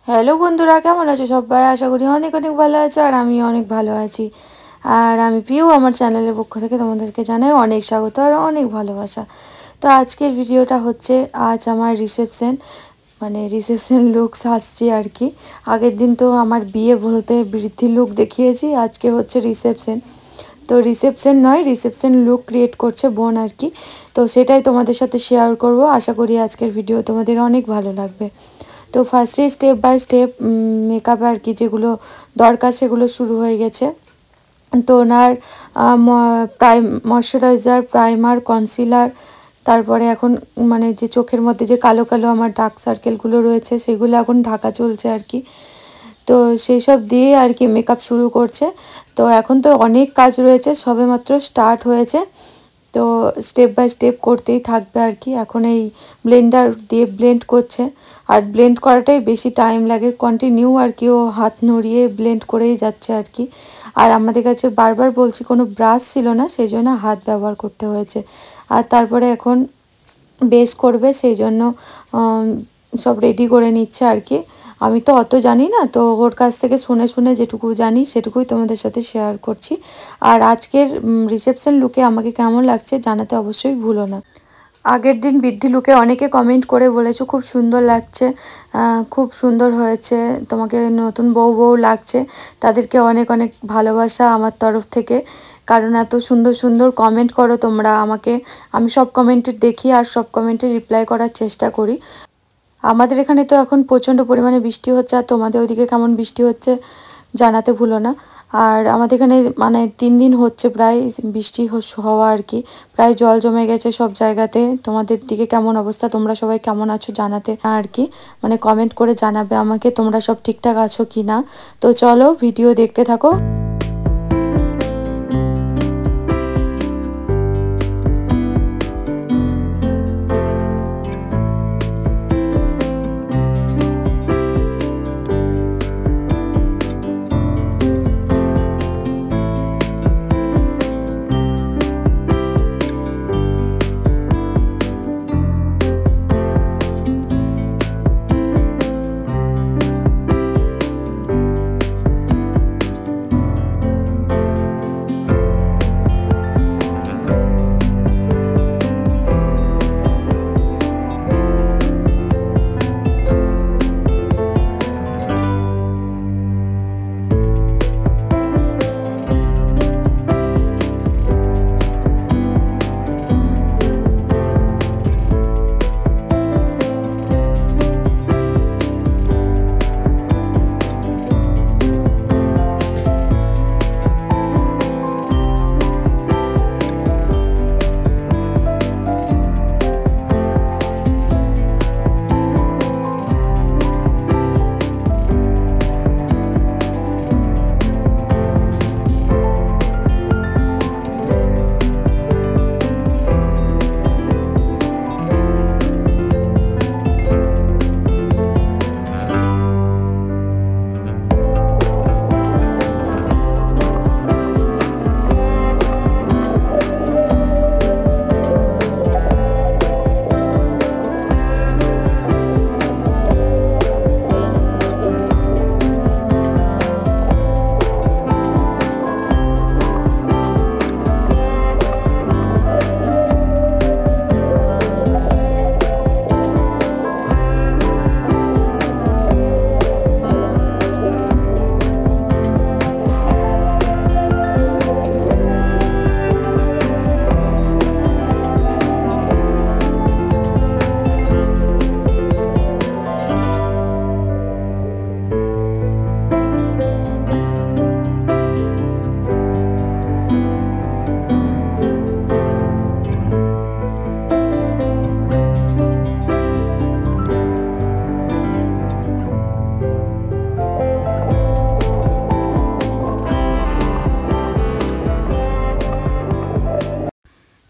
Hello বন্ধুরা, কেমন আছো সবাই? আশা করি অনেক অনেক ভালো আছো আর আমি অনেক ভালো আছি। আর আমি পিউ, আমার চ্যানেলের পক্ষ থেকে তোমাদেরকে জানাই অনেক স্বাগত আর অনেক ভালোবাসা। তো আজকের ভিডিওটা হচ্ছে আজ আমার রিসেপশন, মানে রিসেপশন লুক সাজছি আর কি। আগের দিন তো আমার বিয়ে বলতে বৃদ্ধি লুক দেখিয়েছি, আজকে হচ্ছে রিসেপশন। তো রিসেপশন নয়, রিসেপশন লুক ক্রিয়েট করছে বোন আর কি। তো সেটাই তোমাদের সাথে শেয়ার করব। আশা করি আজকের ভিডিও তোমাদের অনেক ভালো লাগবে। তো ফার্স্টে স্টেপ বাই স্টেপ মেকআপ আর কি যেগুলো দরকার সেগুলো শুরু হয়ে গেছে। টোনার, ময়শ্চারাইজার, প্রাইমার, কনসিলার, তারপরে এখন মানে যে চোখের মধ্যে যে কালো কালো আমার ডার্ক সার্কেলগুলো রয়েছে সেগুলো এখন ঢাকা চলছে আর কি। তো সেই সব দিয়ে আর কি মেকআপ শুরু করছে। তো এখন তো অনেক কাজ রয়েছে, সবেমাত্র স্টার্ট হয়েছে। তো স্টেপ বাই স্টেপ করতেই থাকবে আর কি। এখন এই ব্লেন্ডার দিয়ে ব্লেন্ড করছে, আর ব্লেন্ড করাটাই বেশি টাইম লাগে, কন্টিনিউ আর কি ও হাত নড়িয়ে ব্লেন্ড করেই যাচ্ছে আর কি। আর আমাদের কাছে বারবার বলছি কোনো ব্রাশ ছিল না, সেই জন্য হাত ব্যবহার করতে হয়েছে। আর তারপরে এখন বেস করবে, সেই জন্য সব রেডি করে নিচ্ছে আর কি। আমি তো অত জানি না, তো ওর কাছ থেকে শুনে শুনে যেটুকু জানি সেটুকুই তোমাদের সাথে শেয়ার করছি। আর আজকের রিসেপশন লুকে আমাকে কেমন লাগছে জানাতে অবশ্যই ভুলো না। আগের দিন বৃদ্ধি লুকে অনেকে কমেন্ট করে বলেছো খুব সুন্দর লাগছে, খুব সুন্দর হয়েছে, তোমাকে নতুন বউ বউ লাগছে। তাদেরকে অনেক অনেক ভালোবাসা আমার তরফ থেকে, কারণ এত সুন্দর সুন্দর কমেন্ট করো তোমরা আমাকে। আমি সব কমেন্টে দেখি আর সব কমেন্টে রিপ্লাই করার চেষ্টা করি। আমাদের এখানে তো এখন প্রচণ্ড পরিমাণে বৃষ্টি হচ্ছে, আর তোমাদের ওইদিকে কেমন বৃষ্টি হচ্ছে জানাতে ভুলো না। আর আমাদের এখানে মানে 3 দিন হচ্ছে প্রায় বৃষ্টি হওয়া আর কি। প্রায় জল জমে গেছে সব জায়গাতে। তোমাদের দিকে কেমন অবস্থা, তোমরা সবাই কেমন আছো জানাতে আর কি, মানে কমেন্ট করে জানাবে আমাকে তোমরা সব ঠিকঠাক আছো কি না। তো চলো ভিডিও দেখতে থাকো।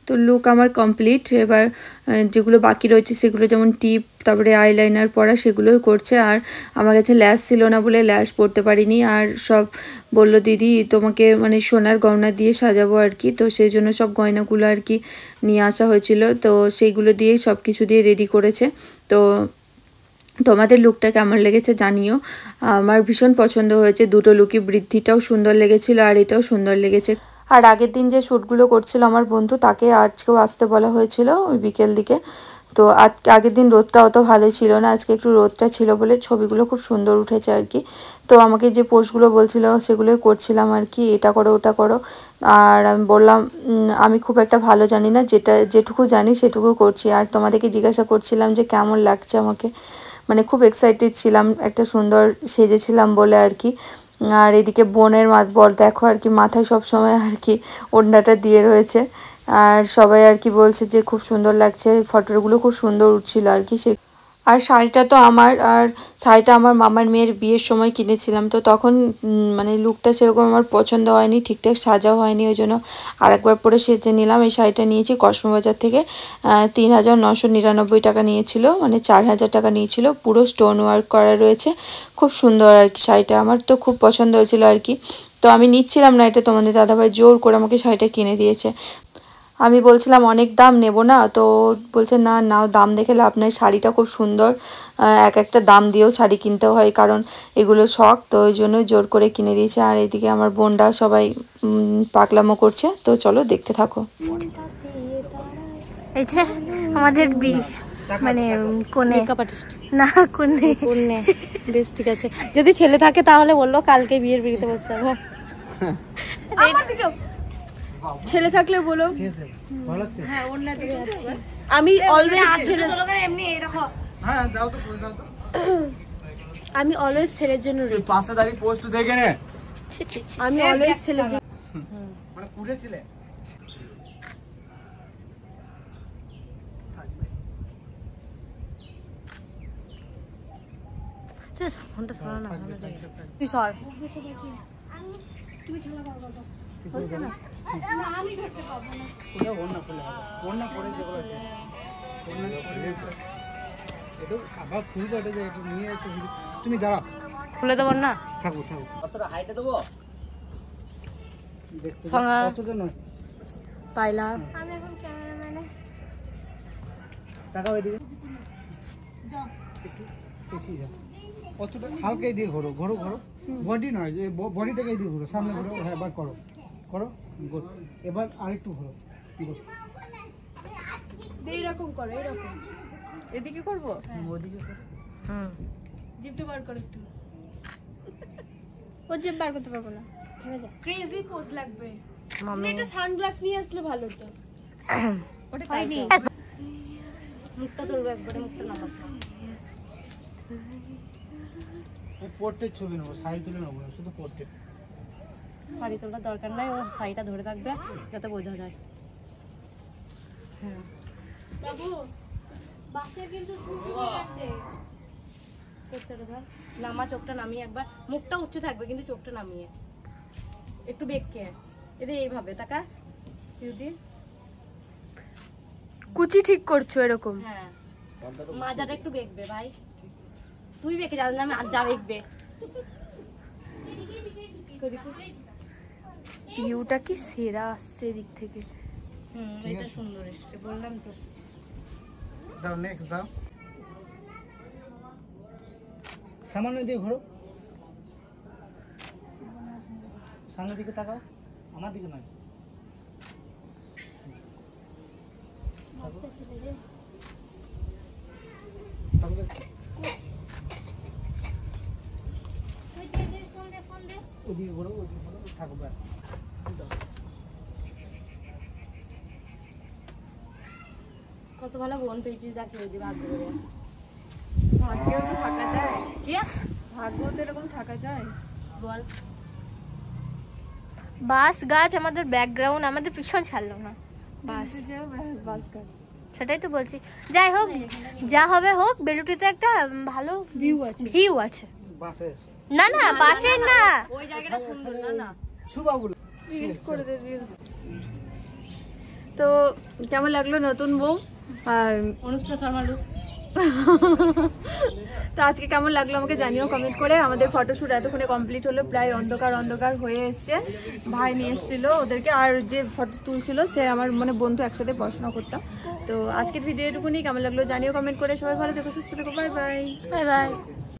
তো লুক আমার কমপ্লিট। এবার যেগুলো বাকি রয়েছে সেগুলো, যেমন টিপ, তারপরে আইলাইনার পরা, সেগুলোই করছে। আর আমার কাছে ল্যাশ ছিল না বলে ল্যাশ পরতে পারিনি। আর সব বললো দিদি তোমাকে মানে সোনার গয়না দিয়ে সাজাবো আর কি, তো সেই জন্য সব গয়নাগুলো আর কি নিয়ে আসা হয়েছিল, তো সেইগুলো দিয়েই সব কিছু দিয়ে রেডি করেছে। তো তোমাদের লুকটা কেমন লেগেছে জানিও। আমার ভীষণ পছন্দ হয়েছে, দুটো লুকই, বৃদ্ধিটাও সুন্দর লেগেছিল আর এটাও সুন্দর লেগেছে। আর আগের দিন যে শ্যুটগুলো করছিল আমার বন্ধু, তাকে আজকেও আসতে বলা হয়েছিল ওই বিকেল দিকে। তো আগের দিন রোদটা অত ভালো ছিল না, আজকে একটু রোদটা ছিল বলে ছবিগুলো খুব সুন্দর উঠেছে আর কি। তো আমাকে যে পোস্টগুলো বলছিল সেগুলোই করছিলাম আর কি, এটা করো ওটা করো। আর আমি বললাম আমি খুব একটা ভালো জানি না, যেটুকু জানি সেটুকু করছি। আর তোমাদেরকে জিজ্ঞাসা করছিলাম যে কেমন লাগছে আমাকে, মানে খুব এক্সাইটেড ছিলাম, একটা সুন্দর সেজেছিলাম বলে আর কি। আর এদিকে বোনের বর দেখো আর কি মাথায় সব সময় আর কি ওড়নাটা দিয়ে রয়েছে। আর সবাই আর কি বলছে যে খুব সুন্দর লাগছে, ফটোগুলো খুব সুন্দর উঠছিল আর কি। আর শাড়িটা তো আমার, আর শাড়িটা আমার মামার মেয়ের বিয়ের সময় কিনেছিলাম, তো তখন মানে লুকটা সেরকম আমার পছন্দ হয়নি, ঠিকঠাক সাজাও হয়নি, ওই জন্য আরেকবার পরে সেজে নিলাম। এই শাড়িটা নিয়েছি কসমোবাজার থেকে, ৩,৯৯৯ টাকা নিয়েছিল, মানে ৪,০০০ টাকা নিয়েছিল। পুরো স্টোন ওয়ার্ক করা রয়েছে, খুব সুন্দর আর কি শাড়িটা, আমার তো খুব পছন্দ হয়েছিল আর কি। তো আমি নিচ্ছিলাম না এটা, তোমাদের দাদাভাই জোর করে আমাকে শাড়িটা কিনে দিয়েছে। আমি বলছিলাম অনেক দাম নেব না, তো বলছে না নাও, দাম দেখে লাভ নাই, শাড়িটা খুব সুন্দর, এক একটা দাম দিয়েও শাড়ি কিনতে হয়, কারণ এগুলো শখ, তো ওই জন্যই জোর করে কিনে দিয়েছে। আর এদিকে আমার বোনরা সবাই পাগলামো করছে, তো চলো দেখতে থাকো। এই যে আমাদের মানে কোনে মেকআপ আর্টিস্ট না, কোনে কোনে বেশ, ঠিক আছে। যদি ছেলে থাকে তাহলে বললো কালকে বিয়ের বিড়িতে বসতে হবে। আমার দিকেও ছেলে থাকলে বলো। হ্যাঁ, ওন্না দিকে আছে। আমি অলওয়েজ ছেলে, এমনি এরকম। হ্যাঁ দাও তো, দাও তো। আমি অলওয়েজ ছেলের জন্য রেডি। পাশে দাঁড়িয়ে পোস্ট দেখে নে। আমি অলওয়েজ ছেলের জন্য, মানে কুড়ে ছিলে। ফোনটা সরা না, ভালো যায়। তুই সর। তুমি খেলা পারবা না, হচ্ছে না। না আমি ধরতে পারবো না। পুরো ওন্না খুলে হবে, ওন্না পরে যেগুলো আছে ওন্না পরে এটা আবার খুলবে, এটা যে একটু নিয়ে একটু তুমি দাঁড়াও, খুলে দেব না, থাকো থাকো। কতটা হাইটে দেব দেখতে, কতটা নয় পাইলা। আমি এখন ক্যামেরাম্যানে টাকা ওইদিকে যাও, একটু এসি যাও, কতটা হালকা দিয়ে ঘোরো, ঘোরো ঘোরো, বডি নয়, যে বডিটাকে দিয়ে ঘোরো, সামনে ঘোরো। হ্যাঁ এবার করো করো, গুড। এবার আরেকটু ঘোরো, গুড। এইরকম করো, এইরকম এদিকে করবো, ওদিকে করো। হুম, জিপটা বার করো একটু। ও জিপ বার করতে পারবো না, থেমে যা। ক্রেজি পোজ লাগবে। মাম্মি এটা সানগ্লাস নিয়ে আসলে ভালো হতো। ওটা হয়নি, মুখটা তুলবে একবারে, মুখটা নামাস। পোর্ট্রেট ছবি নেবো, শাড়ি তুলে নেবো না, শুধু পোর্ট্রেট। শাড়ি তোলার দরকার নাই, ও শাড়িটা ধরে থাকবে যাতে বোঝা যায়। হ্যাঁ বাবু, বাসে কিন্তু পোস্টারটা ধর, নামা, চোখটা নামিয়ে একবার, মুখটা উঁচু থাকবে কিন্তু চোখটা নামিয়ে, একটু বেঁকে এদের এইভাবে তাকা, যদি কুচি ঠিক করছো এরকম। হ্যাঁ, মাজাটা একটু বেঁকবে ভাই, তুই বেঁকে যা, আমি যা বেঁকবে। ভিউটা কি সেরা আসছে এদিক থেকে। এটা সুন্দর এসছে, বললাম তো। দাও নেক্সট, দাও সামনে দিয়ে ঘোরো, সামনের দিকে তাকাও, আমার দিকে নয়। ওদিকে ঘোরো, ওদিকে ঘোরো, থাকো ব্যাস। কত ভালো বোন পেয়েছিস, দেখে ওই যে ভাগ্য করে। ভাগ্যেও তো থাকা যায়, কি ভাগ্যও তো এরকম থাকা যায় বল। বাস গাছ আমাদের ব্যাকগ্রাউন্ড, আমাদের পিছন ছাড়লো না, বাস গাছ, সেটাই তো বলছি। যাই হোক, যা হবে হোক, বেলুটিতে একটা ভালো ভিউ আছে, ভিউ আছে বাসের। না না বাসের না, ওই জায়গাটা সুন্দর। না না সুবাগুলো রিলস করে দে, রিলস। তো কেমন লাগলো নতুন বউ আর অনুষ্কা শর্মা লুক? তো আজকে কেমন লাগলো আমাকে জানিও কমেন্ট করে। আমাদের ফটোশ্যুট এতক্ষণে কমপ্লিট হলো, প্রায় অন্ধকার হয়ে এসছে। ভাই নিয়ে এসেছিলো ওদেরকে, আর যে ফটো তুলছিল সে আমার মানে বন্ধু, একসাথে পড়াশোনা করতাম। তো আজকের ভিডিও এটুকুনি, কেমন লাগলো জানিও কমেন্ট করে। সবাই ভালো থেকো, সুস্থ থেকো, বাই বাই। Bye bye.